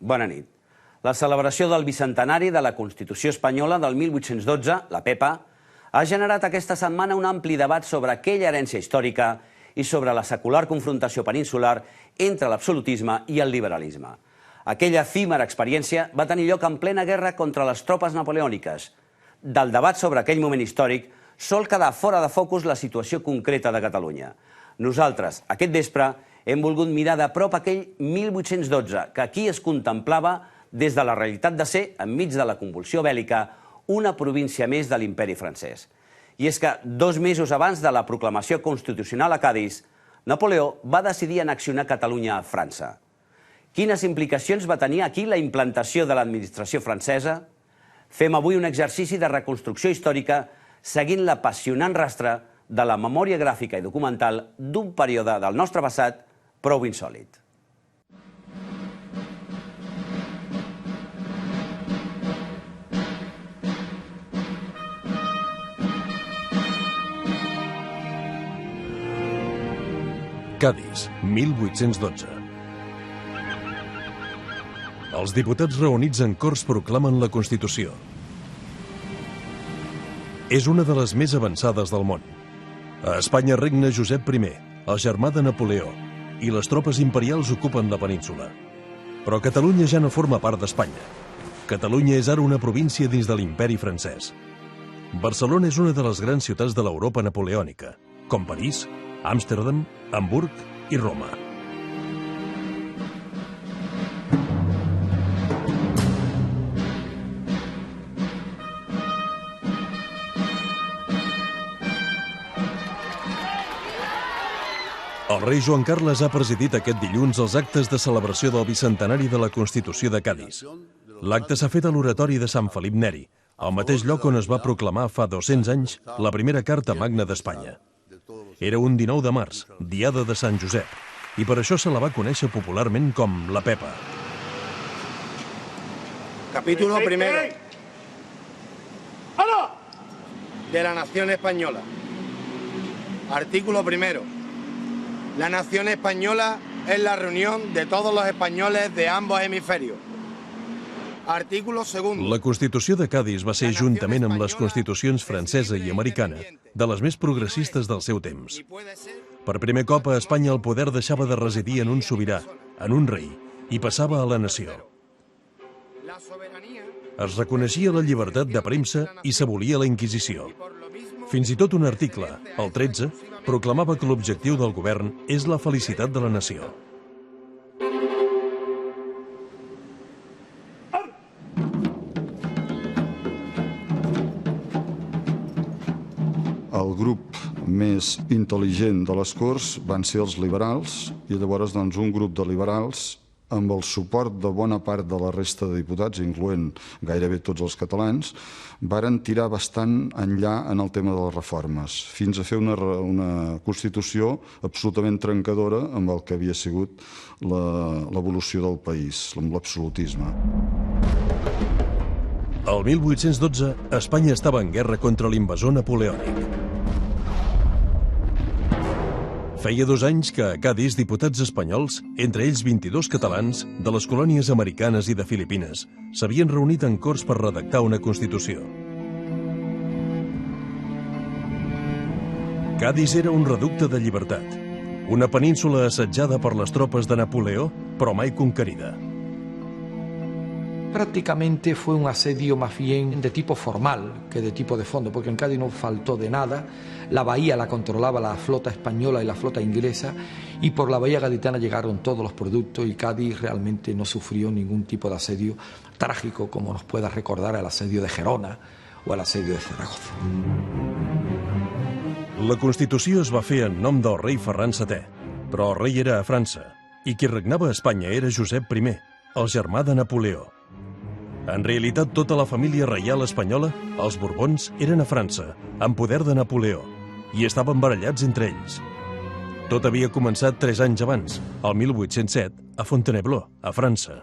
Bona nit. La celebració del bicentenari de la Constitució espanyola del 1812, la PEPA, ha generat aquesta setmana un ampli debat sobre aquella herència històrica i sobre la secular confrontació peninsular entre l'absolutisme i el liberalisme. Aquella efímera experiència va tenir lloc en plena guerra contra les tropes napoleòniques. Del debat sobre aquell moment històric sol quedar fora de focus la situació concreta de Catalunya. Nosaltres, aquest vespre, hem volgut mirar de prop aquell 1812, que aquí es contemplava des de la realitat de ser, enmig de la convulsió bèl·lica, una província més de l'imperi francès. I és que 2 mesos abans de la proclamació constitucional a Cadis, Napoleó va decidir annexionar Catalunya a França. Quines implicacions va tenir aquí la implantació de l'administració francesa? Fem avui un exercici de reconstrucció històrica seguint l'apassionant rastre de la memòria gràfica i documental d'un període del nostre passat prou insòlit. Cadis, 1812. Els diputats reunits en Corts proclamen la Constitució. És una de les més avançades del món. A Espanya regna Josep I, el germà de Napoleó, i les tropes imperials ocupen la península. Però Catalunya ja no forma part d'Espanya. Catalunya és ara una província dins de l'imperi francès. Barcelona és una de les grans ciutats de l'Europa napoleònica, com París, Amsterdam, Hamburg i Roma. El rei Joan Carles ha presidit aquest dilluns els actes de celebració del bicentenari de la Constitució de Cadis. L'acte s'ha fet a l'oratori de Sant Felip Neri, al mateix lloc on es va proclamar fa 200 anys la primera Carta Magna d'Espanya. Era un 19 de març, diada de Sant Josep, i per això se la va conèixer popularment com la Pepa. Capítulo primero de la Nación Española. Artículo primero. La nación española es la reunión de todos los españoles de ambos hemisferios. Artículo segundo. La Constitució de Cadis va ser, juntament amb les constitucions francesa i americana, de les més progressistes del seu temps. Per primer cop a Espanya el poder deixava de residir en un sobirà, en un rei, i passava a la nació. Es reconeixia la llibertat de premsa i s'abolia la Inquisició. Fins i tot un article, el 13, proclamava que l'objectiu del govern és la felicitat de la nació. El grup més intel·ligent de les Corts van ser els liberals i llavors un grup de liberals amb el suport de bona part de la resta de diputats, incloent gairebé tots els catalans, varen tirar bastant enllà en el tema de les reformes, fins a fer una Constitució absolutament trencadora amb el que havia sigut l'evolució del país, amb l'absolutisme. El 1812, Espanya estava en guerra contra l'invasor napoleònic. Feia 2 anys que a Cadis diputats espanyols, entre ells 22 catalans, de les colònies americanes i de Filipines, s'havien reunit en Corts per redactar una Constitució. Cadis era un reducte de llibertat, una península assetjada per les tropes de Napoleó, però mai conquerida. Prácticamente fue un asedio más bien de tipo formal que de tipo de fondo, porque en Cádiz no faltó de nada. La bahía la controlaba la flota española y la flota inglesa, y por la bahía gaditana llegaron todos los productos y Cádiz realmente no sufrió ningún tipo de asedio trágico como nos pueda recordar el asedio de Gerona o el asedio de Zaragoza. La Constitució es va fer en nom del rei Ferran VII, però el rei era a França, i qui regnava a Espanya era Josep I, el germà de Napoleó. En realitat, tota la família reial espanyola, els Borbons, eren a França, en poder de Napoleó, i estaven barallats entre ells. Tot havia començat 3 anys abans, el 1807, a Fontainebleau, a França.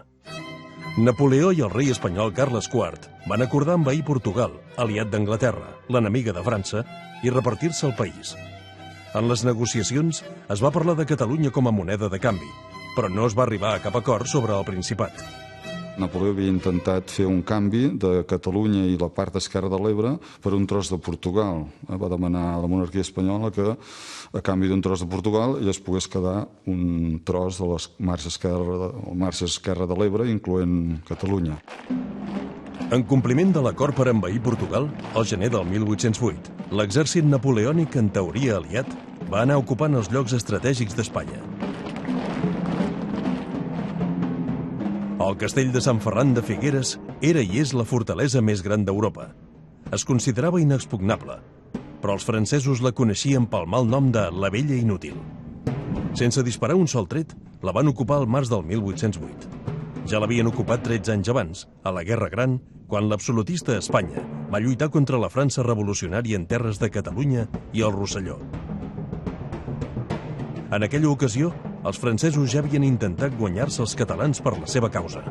Napoleó i el rei espanyol Carles IV van acordar envair Portugal, aliat d'Anglaterra, l'enemiga de França, i repartir-se el país. En les negociacions es va parlar de Catalunya com a moneda de canvi, però no es va arribar a cap acord sobre el Principat. Napoleó havia intentat fer un canvi de Catalunya i la part esquerra de l'Ebre per un tros de Portugal. Va demanar a la monarquia espanyola que, a canvi d'un tros de Portugal, ell es pogués quedar un tros de la marxa esquerra de l'Ebre, incloent Catalunya. En compliment de l'acord per envair Portugal, al gener del 1808, l'exèrcit napoleònic, en teoria aliat, va anar ocupant els llocs estratègics d'Espanya. El castell de Sant Ferran de Figueres era i és la fortalesa més gran d'Europa. Es considerava inexpugnable, però els francesos la coneixien pel mal nom de la Vella Inútil. Sense disparar un sol tret, la van ocupar al març del 1808. Ja l'havien ocupat 13 anys abans, a la Guerra Gran, quan l'absolutista Espanya va lluitar contra la França revolucionària en terres de Catalunya i el Rosselló. En aquella ocasió, els francesos ja havien intentat guanyar-se els catalans per la seva causa.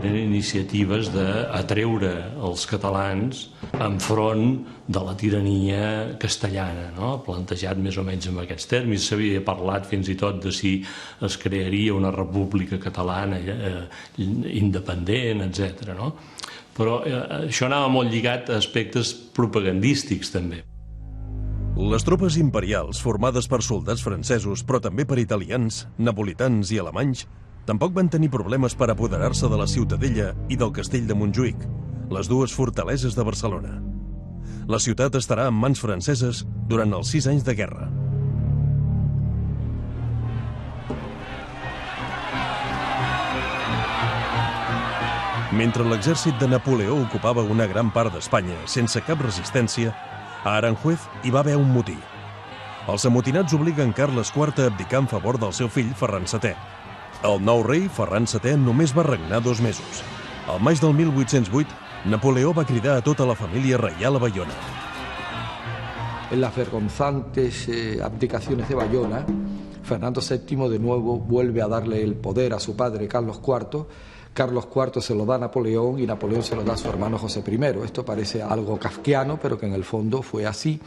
Eren iniciatives d'atreure els catalans enfront de la tirania castellana, no? Plantejat més o menys en aquests termes. S'havia parlat fins i tot de si es crearia una república catalana independent, etc. No? Però això anava molt lligat a aspectes propagandístics, també. Les tropes imperials, formades per soldats francesos, però també per italians, napolitans i alemanys, tampoc van tenir problemes per apoderar-se de la Ciutadella i del castell de Montjuïc, les dues fortaleses de Barcelona. La ciutat estarà en mans franceses durant els 6 anys de guerra. Mentre l'exèrcit de Napoleó ocupava una gran part d'Espanya sense cap resistència, a Aranjuez hi va haver un motí. Els amotinats obliguen Carles IV a abdicar en favor del seu fill Ferran VII. El nou rei, Ferran VII, només va regnar 2 mesos. Al maig del 1808, Napoleó va cridar a tota la família reial a Bayona. En las vergonzantes abdicaciones de Bayona, Fernando VII de nuevo vuelve a darle el poder a su padre Carlos IV. Carlos IV se lo da a Napoleón y Napoleón se lo da a su hermano José I. Esto parece algo kafkiano, pero que en el fondo fue así.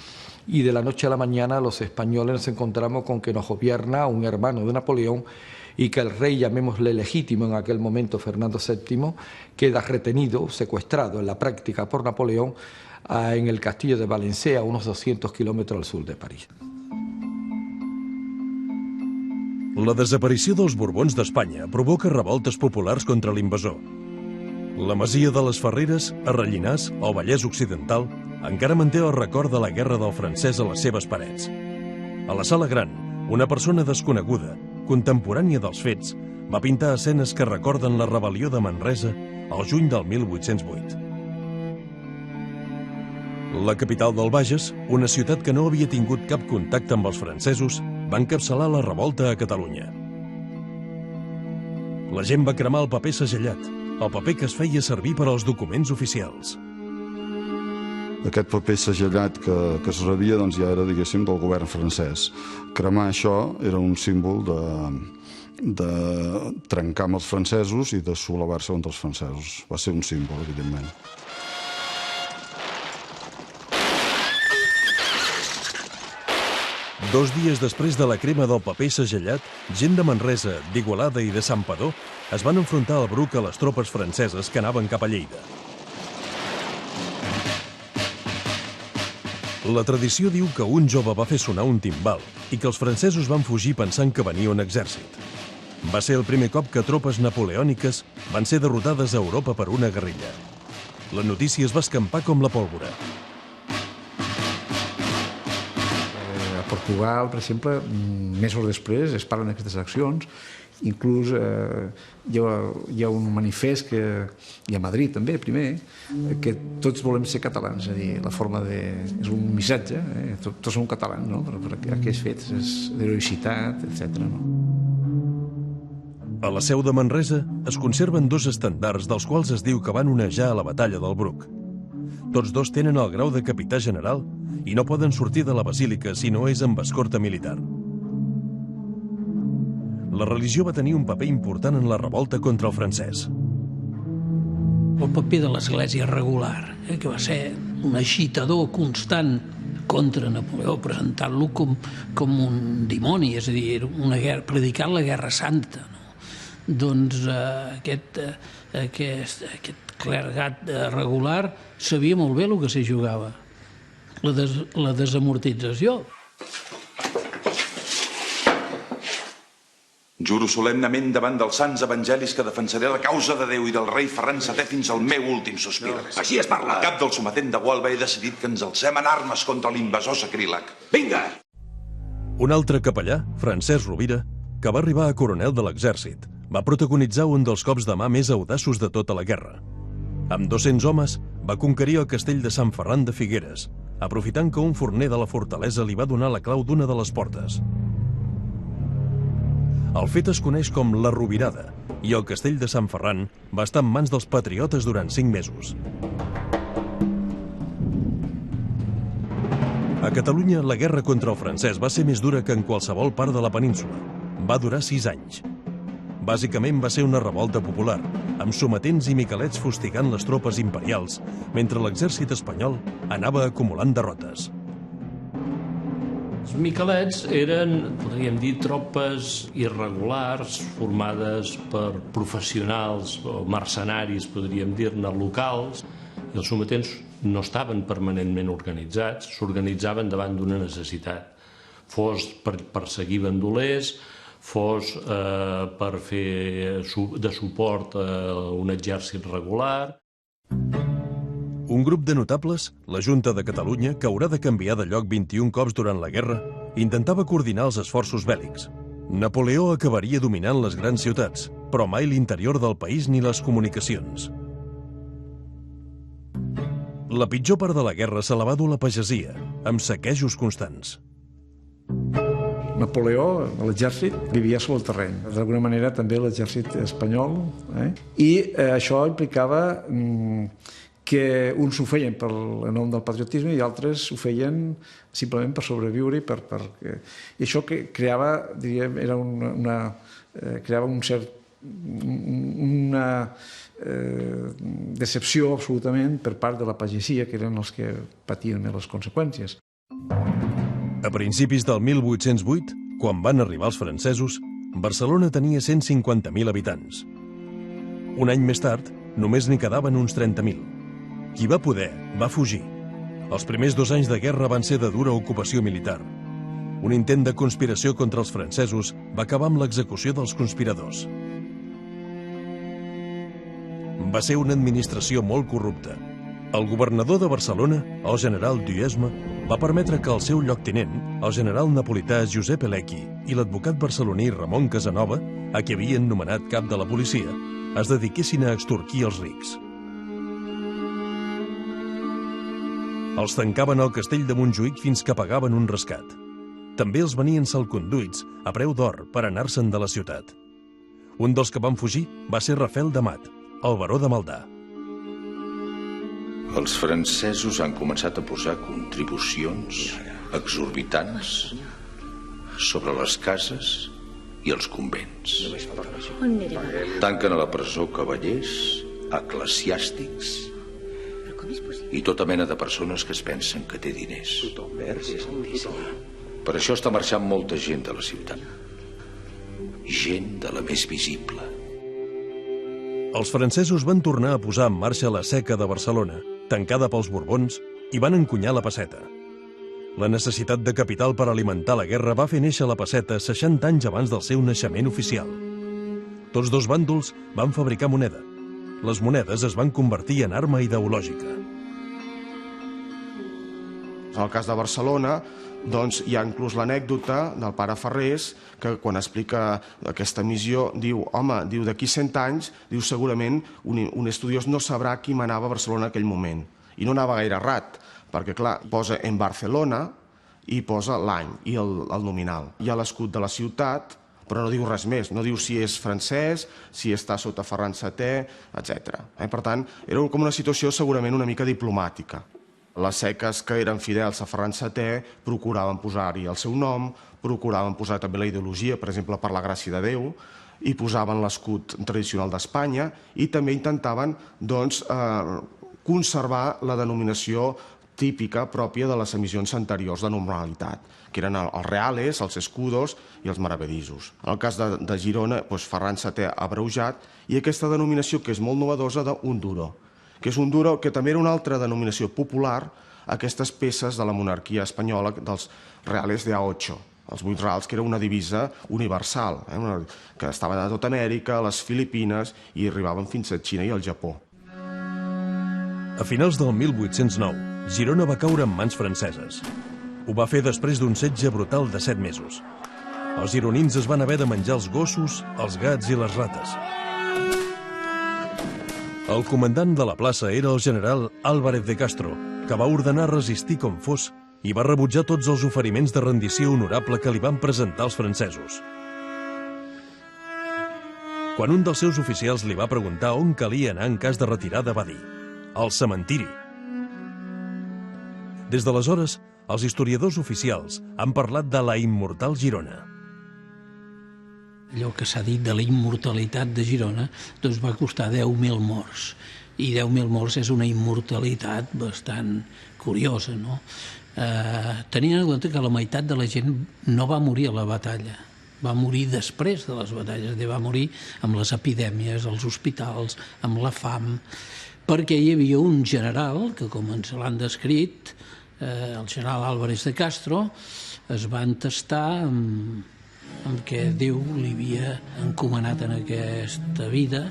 Y de la noche a la mañana los españoles nos encontramos con que nos gobierna un hermano de Napoleón y que el rey, llamémosle legítimo en aquel momento, Fernando VII, queda retenido, secuestrado en la práctica por Napoleón en el castillo de Valencey, a unos 200 kilómetros al sur de París. La desaparició dels Borbons d'Espanya provoca revoltes populars contra l'invasor. La masia de les Ferreres, a Rellinars, al Vallès Occidental, encara manté el record de la guerra del francès a les seves parets. A la Sala Gran, una persona desconeguda, contemporània dels fets, va pintar escenes que recorden la rebel·lió de Manresa al juny del 1808. La capital del Bages, una ciutat que no havia tingut cap contacte amb els francesos, va encapçalar la revolta a Catalunya. La gent va cremar el paper segellat, el paper que es feia servir per als documents oficials. Aquest paper segellat que es rebia ja era, diguéssim, del govern francès. Cremar això era un símbol de trencar amb els francesos i de sublevar-se contra els francesos. Va ser un símbol, evidentment. Dos dies després de la crema del paper segellat, gent de Manresa, d'Igualada i de Santpedor es van enfrontar al Bruc a les tropes franceses que anaven cap a Lleida. La tradició diu que un jove va fer sonar un timbal i que els francesos van fugir pensant que venia un exèrcit. Va ser el primer cop que tropes napoleòniques van ser derrotades a Europa per una guerrilla. La notícia es va escampar com la pólvora. Portugal, per exemple, mesos després es parlen d'aquestes accions, inclús hi ha un manifest que hi ha a Madrid també, primer, que tots volem ser catalans, és a dir, la forma de... és un missatge, tots som catalans, no? Per aquests fets d'heroïcitat, etc. A la seu de Manresa es conserven 2 estandards dels quals es diu que van onejar a la batalla del Bruc. Tots 2 tenen el grau de capità general i no poden sortir de la basílica si no és amb escorta militar. La religió va tenir un paper important en la revolta contra el francès. El paper de l'Església regular, que va ser un agitador constant contra Napoleó, presentant-lo com un dimoni, és a dir, predicant la Guerra Santa, no? aquest clergat regular sabia molt bé el que s'hi jugava, la desamortització. Juro solemnement davant dels sants evangelis que defensaré la causa de Déu i del rei Ferran VII fins al meu últim sospir. Així es parla. Al cap del sometent de Gualba he decidit que ens alcem en armes contra l'invasor sacríleg. Vinga! Un altre capellà, Francesc Rovira, que va arribar a coronel de l'exèrcit, va protagonitzar un dels cops de mà més audaços de tota la guerra. Amb 200 homes, va conquerir el castell de Sant Ferran de Figueres, aprofitant que un forner de la fortalesa li va donar la clau d'una de les portes. El fet es coneix com la Rovirada, i el castell de Sant Ferran va estar en mans dels patriotes durant 5 mesos. A Catalunya, la guerra contra el francès va ser més dura que en qualsevol part de la península. Va durar 6 anys. Bàsicament va ser una revolta popular, amb sometents i miquelets fustigant les tropes imperials, mentre l'exèrcit espanyol anava acumulant derrotes. Els miquelets eren, podríem dir, tropes irregulars formades per professionals o mercenaris, podríem dir-ne, locals, i els sometents no estaven permanentment organitzats, s'organitzaven davant d'una necessitat, fos per perseguir bandolers, fos per fer de suport a un exèrcit regular. Un grup de notables, la Junta de Catalunya, que haurà de canviar de lloc 21 cops durant la guerra, intentava coordinar els esforços bèl·lics. Napoleó acabaria dominant les grans ciutats, però mai l'interior del país ni les comunicacions. La pitjor part de la guerra se la va dur la pagesia, amb saquejos constants. Napoleó, l'exèrcit, vivia sobre el terreny. D'alguna manera també l'exèrcit espanyol. I això implicava que uns ho feien per nom del patriotisme i altres ho feien simplement per sobreviure i això que creava, diríem, creava una decepció absolutament per part de la pagesia, que eren els que patien les conseqüències. A principis del 1808, quan van arribar els francesos, Barcelona tenia 150.000 habitants. Un any més tard, només n'hi quedaven uns 30.000. Qui va poder, va fugir. Els primers 2 anys de guerra van ser de dura ocupació militar. Un intent de conspiració contra els francesos va acabar amb l'execució dels conspiradors. Va ser una administració molt corrupta. El governador de Barcelona, el general Duesme, va permetre que el seu lloctinent, el general napolità Josep Elecchi, i l'advocat barceloní Ramon Casanova, a qui havien nomenat cap de la policia, es dediquessin a extorquir els rics. Els tancaven al castell de Montjuïc fins que pagaven un rescat. També els venien salconduits a preu d'or per anar-se'n de la ciutat. Un dels que van fugir va ser Rafel d'Amat, el baró de Maldà. Els francesos han començat a posar contribucions exorbitants sobre les cases i els convents. Tanquen a la presó cavallers, eclesiàstics i tota mena de persones que es pensen que té diners. Per això està marxant molta gent de la ciutat. Gent de la més visible. Els francesos van tornar a posar en marxa la seca de Barcelona, tancada pels Borbons, i van encunyar la pesseta. La necessitat de capital per alimentar la guerra va fer néixer la pesseta 60 anys abans del seu naixement oficial. Tots dos bàndols van fabricar moneda. Les monedes es van convertir en arma ideològica. En el cas de Barcelona, doncs, hi ha inclús l'anècdota del pare Ferrés, que quan explica aquesta missió diu, home, d'aquí 100 anys, diu segurament un estudiós no sabrà qui manava a Barcelona en aquell moment. I no anava gaire errat, perquè clar, posa en Barcelona i posa l'any i el nominal. Hi ha l'escut de la ciutat, però no diu res més, no diu si és francès, si està sota Ferran VII, etc. Per tant, era com una situació segurament una mica diplomàtica. Les seques que eren fidels a Ferran VII procuraven posar-hi el seu nom, procuraven posar també la ideologia, per exemple, per la gràcia de Déu, i posaven l'escut tradicional d'Espanya i també intentaven conservar la denominació típica pròpia de les emissions anteriors de normalitat, que eren els reales, els escudos i els maravedissos. En el cas de Girona, Ferran VII ha abreujat, i aquesta denominació, que és molt novedosa, d'un duro, que és un duro que també era una altra denominació popular a aquestes peces de la monarquia espanyola, dels reales de A8, els 8 reals, que era una divisa universal, que estaven a tota Amèrica, a les Filipines, i arribaven fins a Xina i al Japó. A finals del 1809, Girona va caure en mans franceses. Ho va fer després d'un setge brutal de 7 mesos. Els gironins es van haver de menjar els gossos, els gats i les rates. El comandant de la plaça era el general Álvarez de Castro, que va ordenar resistir com fos i va rebutjar tots els oferiments de rendició honorable que li van presentar els francesos. Quan un dels seus oficials li va preguntar on calia anar en cas de retirada, va dir: al cementiri. Des d'aleshores, els historiadors oficials han parlat de la immortal Girona. Allò que s'ha dit de la immortalitat de Girona doncs va costar 10.000 morts. I 10.000 morts és una immortalitat bastant curiosa, no? Tenint en compte que la meitat de la gent no va morir a la batalla. Va morir després de les batalles, va morir amb les epidèmies, als hospitals, amb la fam, perquè hi havia un general, que com ens l'han descrit, el general Álvarez de Castro, es va entestar amb què Déu li havia encomanat en aquesta vida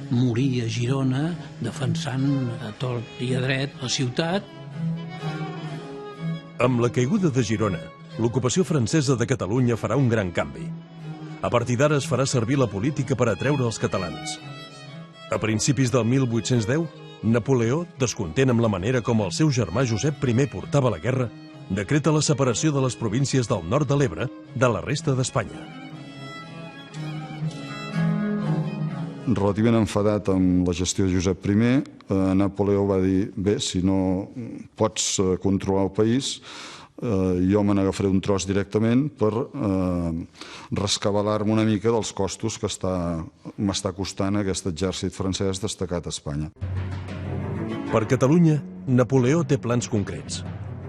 morir a Girona defensant a tort i a dret la ciutat. Amb la caiguda de Girona, l'ocupació francesa de Catalunya farà un gran canvi. A partir d'ara es farà servir la política per atreure els catalans. A principis del 1810, Napoleó, descontent amb la manera com el seu germà Josep I portava la guerra, decreta la separació de les províncies del nord de l'Ebre de la resta d'Espanya. Relativament enfadat amb la gestió de Josep I, Napoleó va dir: bé, si no pots controlar el país, jo me n'agafaré un tros directament per rescabalar-me una mica dels costos que m'està costant aquest exèrcit francès destacat a Espanya. Per Catalunya, Napoleó té plans concrets.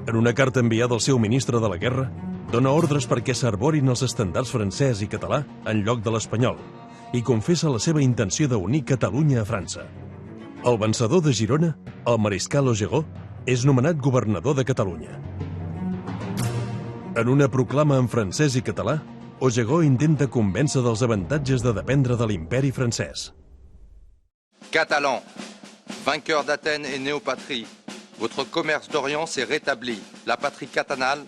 En una carta enviada al seu ministre de la guerra, dona ordres perquè s'arborin els estendards francès i català en lloc de l'espanyol i confessa la seva intenció d'unir Catalunya a França. El vencedor de Girona, el mariscal Augereau, és nomenat governador de Catalunya. En una proclama en francès i català, Augereau intenta convèncer dels avantatges de dependre de l'imperi francès. Catalans, vainqueurs d'Athènes et néopatrie, votre commerce d'Orient s'est rétabli. La patrie catalane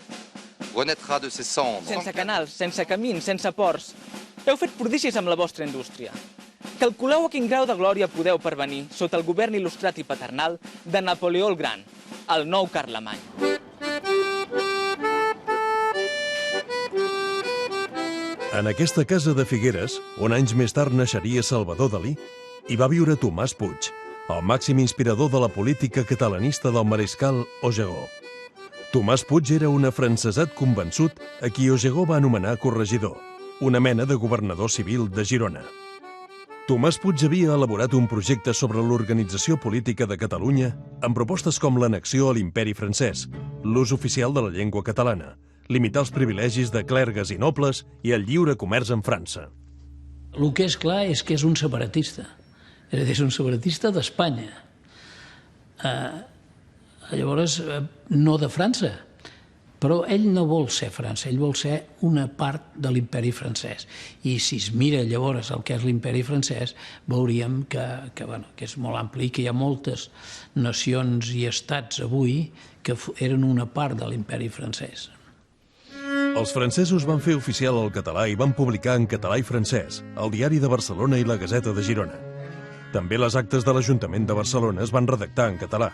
renaîtra de ses cendres. Sense canals, sense camins, sense ports. Heu fet prodígies amb la vostra indústria. Calculeu a quin grau de glòria podeu pervenir sota el govern il·lustrat i paternal de Napoleó el Gran, el nou Carlemany. En aquesta casa de Figueres, on anys més tard naixeria Salvador Dalí, hi va viure Tomàs Puig, el màxim inspirador de la política catalanista del mariscal Augereau. Tomàs Puig era un afrancesat convençut a qui Augereau va anomenar corregidor, una mena de governador civil de Girona. Tomàs Puig havia elaborat un projecte sobre l'organització política de Catalunya amb propostes com l'annexió a l'imperi francès, l'ús oficial de la llengua catalana, limitar els privilegis de clergues i nobles i el lliure comerç amb França. El que és clar és que és un separatista. És un separatista d'Espanya. Llavors, no de França, però ell no vol ser França, ell vol ser una part de l'imperi francès. I si es mira llavors el que és l'imperi francès, veuríem que és molt ampli i que hi ha moltes nacions i estats avui que eren una part de l'imperi francès. Els francesos van fer oficial el català i van publicar en català i francès el Diari de Barcelona i la Gazeta de Girona. També les actes de l'Ajuntament de Barcelona es van redactar en català.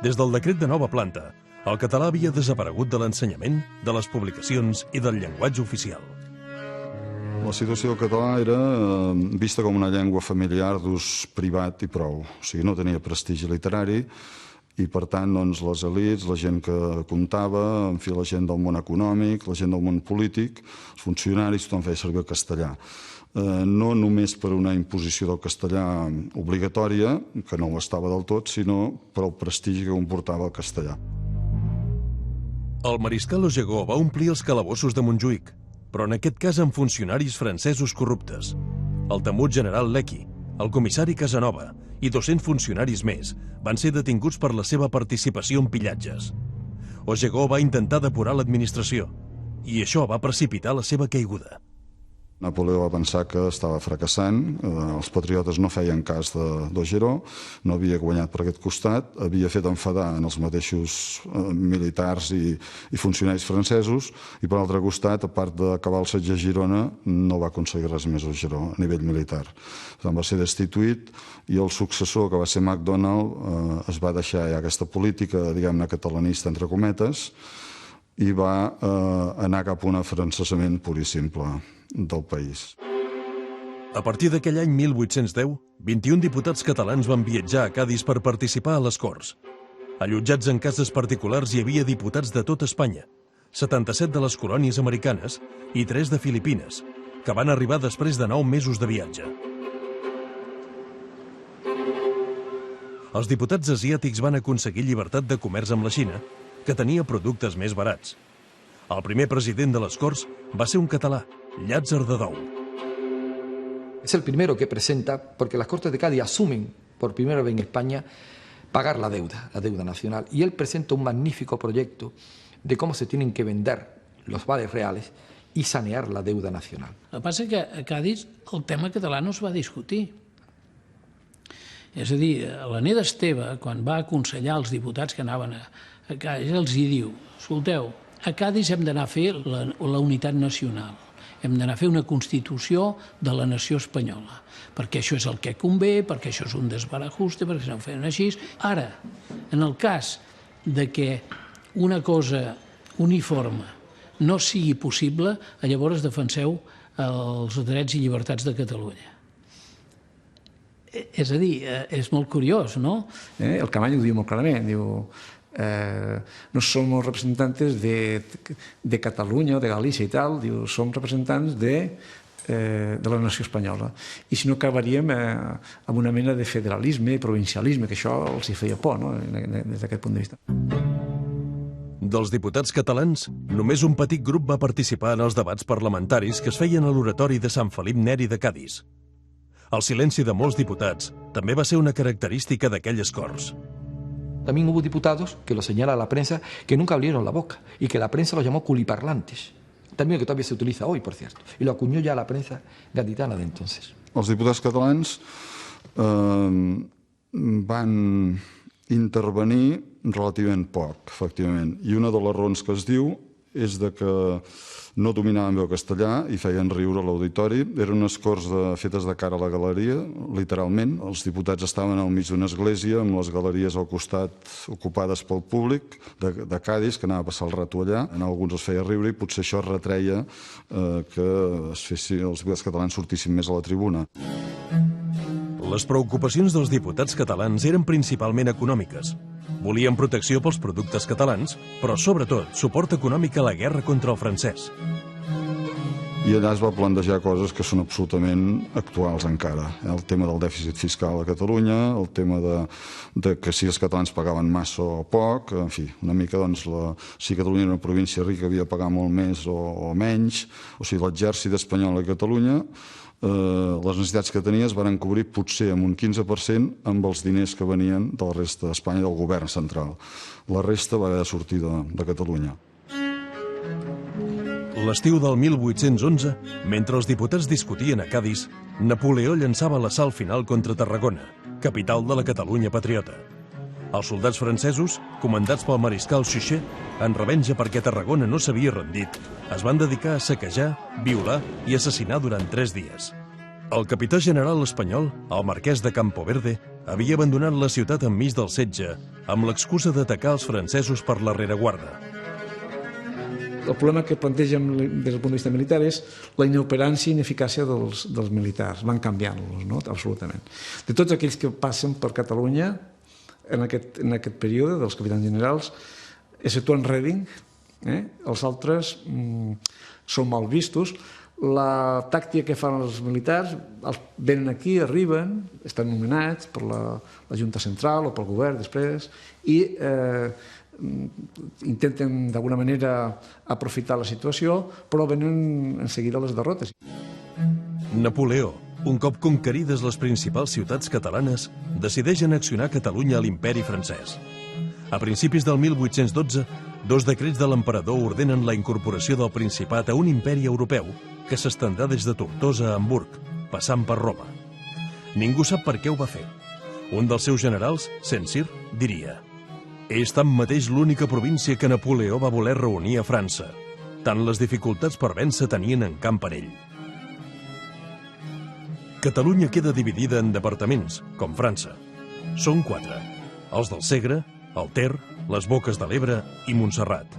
Des del decret de nova planta, el català havia desaparegut de l'ensenyament, de les publicacions i del llenguatge oficial. La situació del català era vista com una llengua familiar d'ús privat i prou. O sigui, no tenia prestigi literari i, per tant, les elits, la gent que comptava, en fi, la gent del món econòmic, la gent del món polític, els funcionaris, tothom feia servir el castellà. No només per una imposició del castellà obligatòria, que no ho estava del tot, sinó per el prestigi que comportava el castellà. El mariscal Ogegó va omplir els calabossos de Montjuïc, però en aquest cas amb funcionaris francesos corruptes. El temut general Lecky, el comissari Casanova i 200 funcionaris més van ser detinguts per la seva participació en pillatges. Ogegó va intentar depurar l'administració i això va precipitar la seva caiguda. Napoleó va pensar que estava fracassant, els patriotes no feien cas d'Augereau, no havia guanyat per aquest costat, havia fet enfadar en els mateixos militars i funcionaris francesos i per l'altre costat, a part d'acabar el setge a Girona, no va aconseguir res més Augereau a nivell militar. Va ser destituït i el successor, que va ser MacDonald, es va deixar ja aquesta política, diguem-ne, catalanista, entre cometes, i va anar cap a un afrancesament pur i simple del país. A partir d'aquell any 1810, 21 diputats catalans van viatjar a Cadis per participar a les Corts. Allotjats en cases particulars hi havia diputats de tot Espanya, 77 de les colònies americanes i 3 de Filipines, que van arribar després de 9 mesos de viatge. Els diputats asiàtics van aconseguir llibertat de comerç amb la Xina, que tenia productes més barats. El primer president de les Corts va ser un català, Llàtzer de Dou. Es el primero que presenta, porque las Cortes de Cádiz asumen por primera vez en España pagar la deuda nacional. Y él presenta un magnífico proyecto de cómo se tienen que vender los vales reales y sanear la deuda nacional. El que passa és que a Cádiz el tema català no es va discutir. És a dir, l'Aner d'Esteve, quan va aconsellar els diputats que anaven a Cádiz, els hi diu, escolteu, a Cádiz hem d'anar a fer la unitat nacional. Hem d'anar a fer una Constitució de la nació espanyola, perquè això és el que convé, perquè això és un desbarajuste, perquè s'ho fem així. Ara, en el cas de que una cosa uniforme no sigui possible, llavors defenseu els drets i llibertats de Catalunya. És a dir, és molt curiós, ¿no? El Caamaño ho diu molt clarament, diu no somos representantes de Catalunya o de Galícia i tal, diu, som representants de la nació espanyola. I si no acabaríem amb una mena de federalisme, provincialisme, que això els hi feia por, no?, des d'aquest punt de vista. Dels diputats catalans, només un petit grup va participar en els debats parlamentaris que es feien a l'oratori de Sant Felip Neri de Cadis. El silenci de molts diputats també va ser una característica d'aquelles Corts. También hubo diputados, que lo señala la prensa, que nunca abrieron la boca y que la prensa los llamó culiparlantes. También que todavía se utiliza hoy, por cierto. Y lo acuñó ya la prensa gaditana de entonces. Els diputats catalans van intervenir relativament poc, efectivament. I una de les raons que es diu és de que no dominaven bé el castellà i feien riure a l'auditori. Eren unes corts fetes de cara a la galeria, literalment. Els diputats estaven al mig d'una església, amb les galeries al costat ocupades pel públic de Cadis, que anava a passar el rato allà. En alguns els feia riure i potser això retreia que els diputats catalans sortissin més a la tribuna. Les preocupacions dels diputats catalans eren principalment econòmiques. Volien protecció pels productes catalans, però sobretot suport econòmic a la guerra contra el francès. I allà es va plantejar coses que són absolutament actuals encara. El tema del dèficit fiscal a Catalunya, el tema de que si els catalans pagaven massa o poc, en fi, una mica, doncs, si Catalunya era una província rica havia de pagar molt més o menys, o sigui, l'exèrcit espanyol a Catalunya, les necessitats que tenia es van cobrir potser amb un 15% amb els diners que venien de la resta d'Espanya, del govern central. La resta va haver de sortir de Catalunya. L'estiu del 1811, mentre els diputats discutien a Cadis, Napoleó llançava l'assalt final contra Tarragona, capital de la Catalunya patriota. Els soldats francesos, comandats pel mariscal Suchet, en revenja perquè Tarragona no s'havia rendit, es van dedicar a saquejar, violar i assassinar durant 3 dies. El capità general espanyol, el marquès de Campoverde, havia abandonat la ciutat enmig del setge amb l'excusa d'atacar els francesos per la rereguarda. El problema que plantegem des del punt de vista militar és la inoperància i ineficàcia dels militars. Van canviant-los, no? Absolutament. De tots aquells que passen per Catalunya en aquest període, dels capitans generals, exceptuant Reding, els altres són mal vistos. La tàctica que fan els militars, venen aquí, arriben, estan nomenats per la Junta Central o pel govern després, i intenten d'alguna manera aprofitar la situació, però venen en seguida les derrotes. Napoleó, un cop conquerides les principals ciutats catalanes, decideix annexionar Catalunya a l'imperi francès. A principis del 1812, 2 decrets de l'emperador ordenen la incorporació del Principat a un imperi europeu que s'estendrà des de Tortosa a Hamburg, passant per Roma. Ningú sap per què ho va fer. Un dels seus generals, Saint-Cyr, diria: «És tanmateix l'única província que Napoleó va voler reunir a França. Tant les dificultats per vèncer tenien en camp per ell». Catalunya queda dividida en departaments, com França. Són 4: els del Segre, el Ter, les Boques de l'Ebre i Montserrat.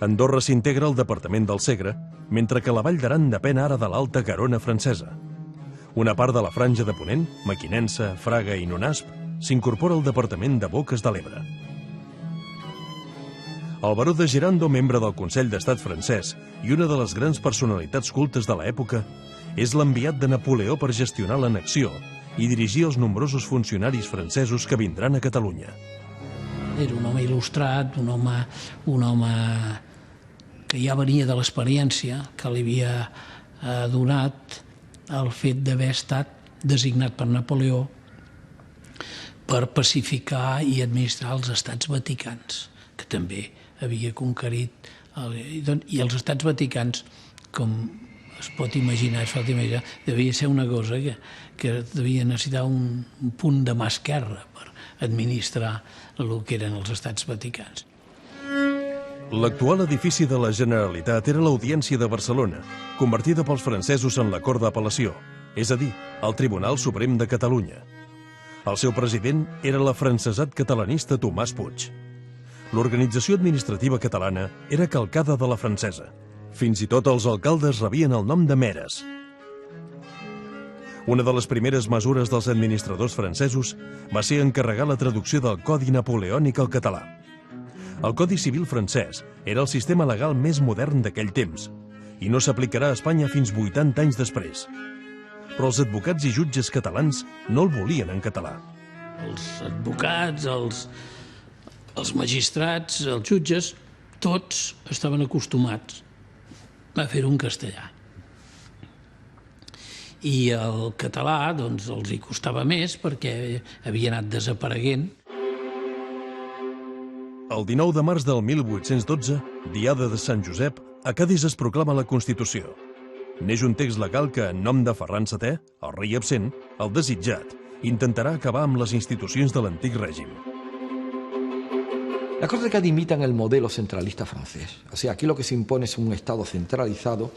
Andorra s'integra al departament del Segre, mentre que la Vall d'Aran depèn ara de l'Alta Garona francesa. Una part de la franja de Ponent, Mequinensa, Fraga i Nonasp, s'incorpora al departament de Boques de l'Ebre. El baró de Gerando, membre del Consell d'Estat francès i una de les grans personalitats cultes de l'època, és l'enviat de Napoleó per gestionar l'annexió i dirigir els nombrosos funcionaris francesos que vindran a Catalunya. Era un home il·lustrat, un home que ja venia de l'experiència, que li havia donat el fet d'haver estat designat per Napoleó per pacificar i administrar els estats vaticans, que també havia conquerit. I els estats vaticans, com es pot imaginar, devia ser una cosa que devia necessitar un punt de mà esquerra per administrar el que eren els estats vaticans. L'actual edifici de la Generalitat era l'Audiència de Barcelona, convertida pels francesos en la Cort d'Apel·lació, és a dir, el Tribunal Suprem de Catalunya. El seu president era l'afrancesat catalanista Tomàs Puig. L'organització administrativa catalana era calcada de la francesa. Fins i tot els alcaldes rebien el nom de meres. Una de les primeres mesures dels administradors francesos va ser encarregar la traducció del Codi Napoleònic al català. El Codi Civil francès era el sistema legal més modern d'aquell temps i no s'aplicarà a Espanya fins 80 anys després. Però els advocats i jutges catalans no el volien en català. Els advocats, els magistrats, els jutges, tots estaven acostumats a fer-ho en castellà. I el català doncs, els hi costava més perquè havia anat desapareguent. El 19 de març del 1812, diada de Sant Josep, a Cadis es proclama la Constitució. Neix un text legal que, en nom de Ferran VII, el rei absent, el desitjat, intentarà acabar amb les institucions de l'antic règim. La Corte de Cádiz imitan el modelo centralista francés. O sea, aquí lo que se impone es un Estado centralizado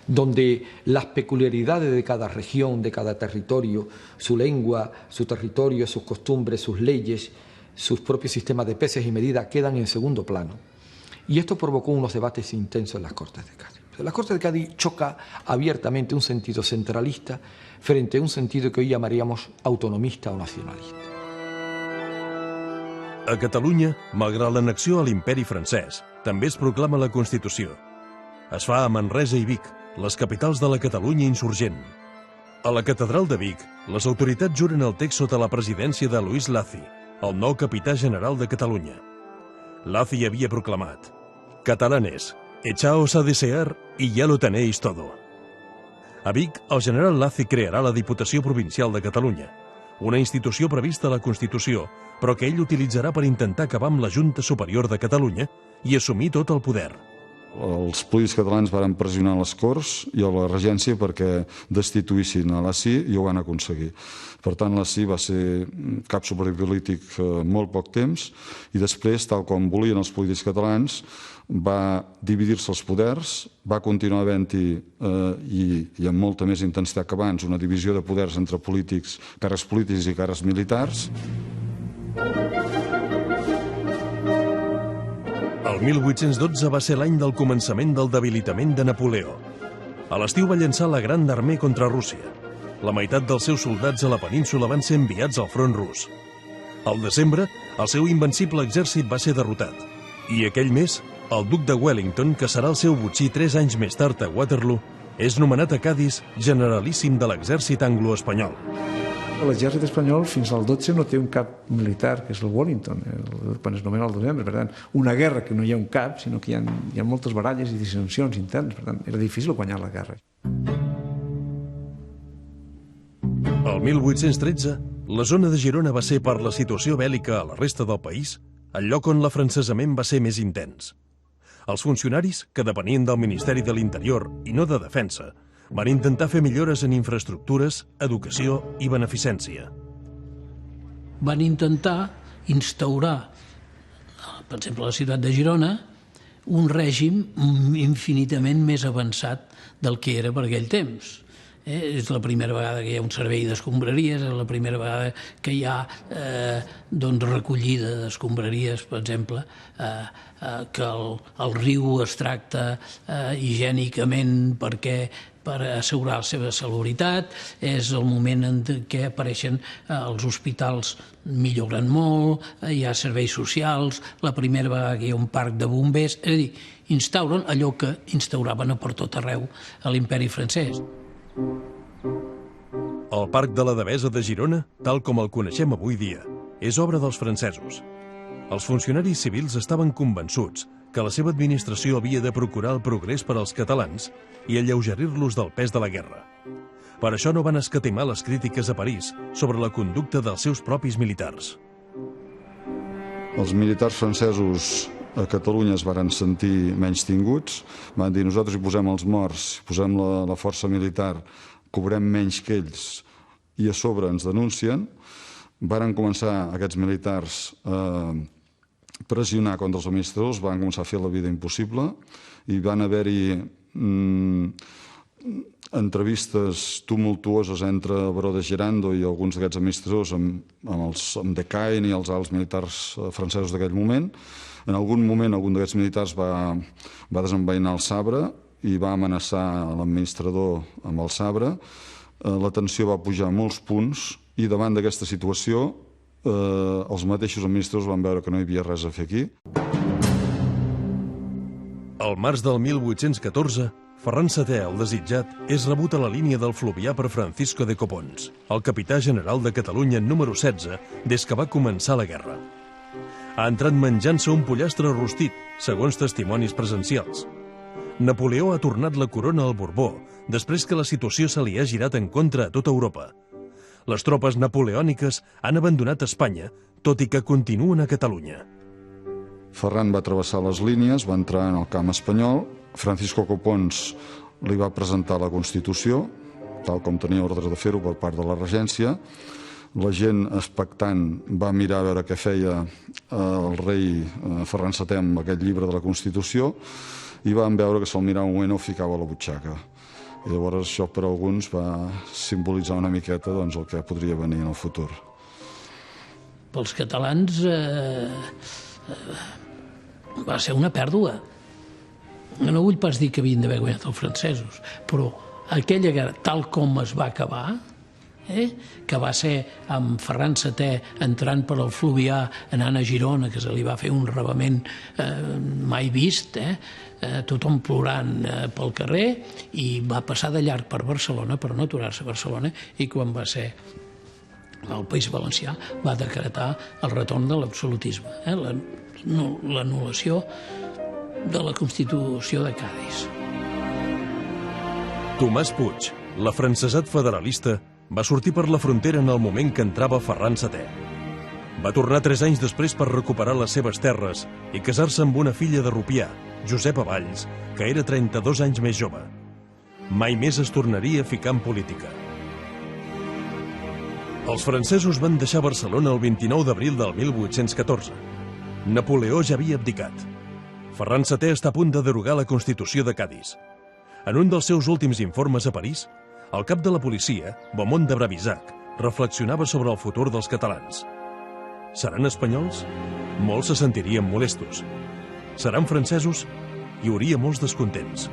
donde las peculiaridades de cada región, de cada territorio, su lengua, su territorio, sus costumbres, sus leyes, sus propios sistemas de peces y medidas quedan en segundo plano. Y esto provocó unos debates intensos en las Cortes de Cádiz. La Corte de Cádiz choca abiertamente un sentido centralista frente a un sentido que hoy llamaríamos autonomista o nacionalista. A Catalunya, malgrat l'annexió a l'imperi francès, també es proclama la Constitució. Es fa a Manresa i Vic, les capitals de la Catalunya insurgent. A la catedral de Vic, les autoritats juren el text sota la presidència de Luis Lacy, el nou capità general de Catalunya. Lacy havia proclamat: «Catalanes, echaos a desear y ya lo tenéis todo». A Vic, el general Lacy crearà la Diputació Provincial de Catalunya, una institució prevista a la Constitució, però que ell utilitzarà per intentar acabar amb la Junta Superior de Catalunya i assumir tot el poder. Els polítics catalans van pressionar les Corts i a la regència perquè destituïssin a Lacy i ho van aconseguir. Per tant, Lacy va ser cap superior polític molt poc temps i després, tal com volien els polítics catalans, va dividir-se els poders, va continuar havent-hi i amb molta més intensitat que abans una divisió de poders entre polítics, càrrecs polítics i càrrecs militars. El 1812 va ser l'any del començament del debilitament de Napoleó. A l'estiu va llançar la Gran Armée contra Rússia. La meitat dels seus soldats a la península van ser enviats al front rus. Al desembre, el seu invencible exèrcit va ser derrotat. I aquell mes, el duc de Wellington, que serà el seu botxí 3 anys més tard a Waterloo, és nomenat a Cadis generalíssim de l'exèrcit anglo-espanyol. L'exèrcit espanyol fins al 12 no té un cap militar, que és el Wellington, quan es nomena el desembre. Per tant, una guerra que no hi ha un cap, sinó que hi ha moltes baralles i dissensions internes. Per tant, era difícil guanyar la guerra. El 1813, la zona de Girona va ser, per la situació bèl·lica a la resta del país, el lloc on l'afrancesament va ser més intens. Els funcionaris, que depenien del Ministeri de l'Interior i no de Defensa, van intentar fer millores en infraestructures, educació i beneficència. Van intentar instaurar, per exemple, a la ciutat de Girona, un règim infinitament més avançat del que era per aquell temps. És la primera vegada que hi ha un servei d'escombraries, és la primera vegada que hi ha recollida d'escombraries, per exemple, que el riu es tracta higiènicament per assegurar la seva salubritat, és el moment en què apareixen els hospitals, milloren molt, hi ha serveis socials, la primera vegada que hi ha un parc de bombers, és a dir, instauren allò que instauraven a per tot arreu a l'imperi francès. El Parc de la Devesa de Girona, tal com el coneixem avui dia, és obra dels francesos. Els funcionaris civils estaven convençuts que la seva administració havia de procurar el progrés per als catalans i alleugerir-los del pes de la guerra. Per això no van escatimar les crítiques a París sobre la conducta dels seus propis militars. Els militars francesos a Catalunya es varen sentir menystinguts, van dir nosaltres hi posem els morts, hi posem la força militar, cobrem menys que ells i a sobre ens denuncien. Varen començar aquests militars a pressionar contra els administradors, van començar a fer la vida impossible i van haver-hi entrevistes tumultuoses entre el baró de Gerando i alguns d'aquests administradors amb Decaen i els alts militars francesos d'aquell moment. En algun moment algun d'aquests militars va desenvainar el sabre i va amenaçar l'administrador amb el sabre. La tensió va pujar molts punts i davant d'aquesta situació els mateixos administradors van veure que no hi havia res a fer aquí. Al març del 1814, Ferran VII, el desitjat, és rebut a la línia del Fluvià per Francisco de Copons, el capità general de Catalunya número 16 des que va començar la guerra. Ha entrat menjant-se un pollastre rostit, segons testimonis presencials. Napoleó ha tornat la corona al Borbó, després que la situació se li ha girat en contra a tota Europa. Les tropes napoleòniques han abandonat Espanya, tot i que continuen a Catalunya. Ferran va travessar les línies, va entrar en el camp espanyol, Francisco Copons li va presentar la Constitució, tal com tenia ordre de fer-ho per part de la regència. La gent expectant va mirar a veure què feia el rei Ferran VII amb aquest llibre de la Constitució i van veure que se'l mirava un moment o ficava a la butxaca. I llavors això per alguns va simbolitzar una miqueta el que podria venir en el futur. Pels catalans va ser una pèrdua. No vull pas dir que havien d'haver guanyat els francesos, però aquella guerra, tal com es va acabar, que va ser amb Ferran VII entrant per al Fluvià, anant a Girona, que se li va fer un rebament mai vist, tothom plorant pel carrer, i va passar de llarg per Barcelona, per no aturar-se a Barcelona, i quan va ser al País Valencià va decretar el retorn de l'absolutisme, l'anul·lació de la Constitució de Cadis. Tomàs Puig, l'afrancesat federalista, va sortir per la frontera en el moment que entrava Ferran VII. Va tornar 3 anys després per recuperar les seves terres i casar-se amb una filla de Rupià, Josepa Valls, que era 32 anys més jove. Mai més es tornaria a ficar en política. Els francesos van deixar Barcelona el 29 d'abril del 1814. Napoleó ja havia abdicat. Ferran VII està a punt de derogar la Constitució de Cadis. En un dels seus últims informes a París, el cap de la policia, Beaumont de Bravisac, reflexionava sobre el futur dels catalans. Seran espanyols? Molts se sentirien molestos. Seran francesos? Hi hauria molts descontents.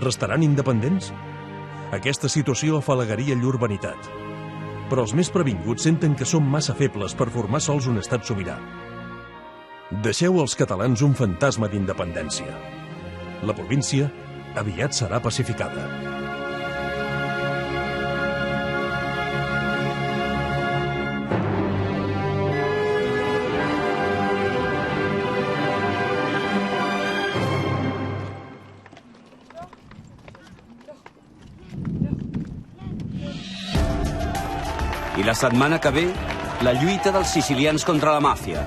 Restaran independents? Aquesta situació afalagaria llur vanitat. Però els més previnguts senten que són massa febles per formar sols un estat sobirà. Deixeu als catalans un fantasma d'independència. La província aviat serà pacificada. I la setmana que ve, la lluita dels sicilians contra la màfia.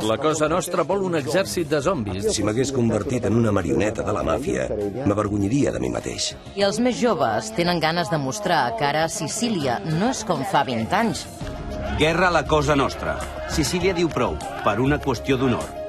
La Cosa Nostra vol un exèrcit de zombis. Si m'hagués convertit en una marioneta de la màfia, m'avergonyaria de mi mateix. I els més joves tenen ganes de mostrar que ara Sicília no és com fa 20 anys. Guerra a la Cosa Nostra. Sicília diu prou, per una qüestió d'honor.